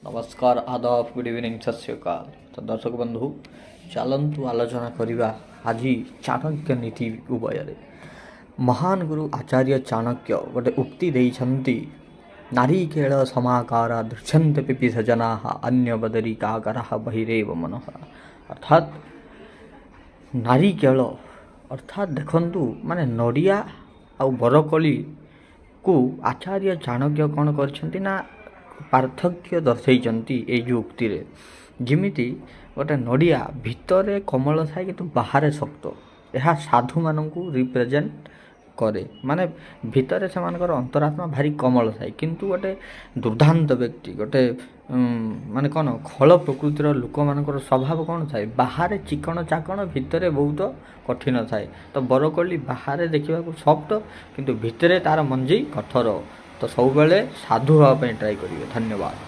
नमस्कार आदाब good evening सत श्रीकाल। तो दर्शक बंधु चलतु आलोचना करवा आज चाणक्य नीति उभय महान गुरु आचार्य चाणक्य गोटे उक्ति देइछन्ति नारीकेळ समाकार दृश्यन्ते पिपि सजना अन्य बदरी काकर बहिरेव मनः। अर्थात नारीकेळ अर्थात देखंतु माने नड़िया आउ बरकोली को आचार्य चाणक्य कौन करछन्ति ना पार्थक्य दर्शाई ये जो उक्ति जमीती गोटे नड़िया भितर कोमल थाए कि बाहर शक्त यह साधु मानक रिप्रेजेंट करे माने भितर से अंतरात्मा भारी कोमल थाए किंतु गोटे दुर्दांत व्यक्ति गोटे माने कौन खल प्रकृतिर लोक मान स्वभाव कौन थाए बाहर चिकण चाकण भितर बहुत कठिन थाए। तो बरकोली बाहर देखा सफ्ट किंतु भितर तार मंजी कठोर। तो सब बेले साधु हाँपाई ट्राए करेंगे। धन्यवाद।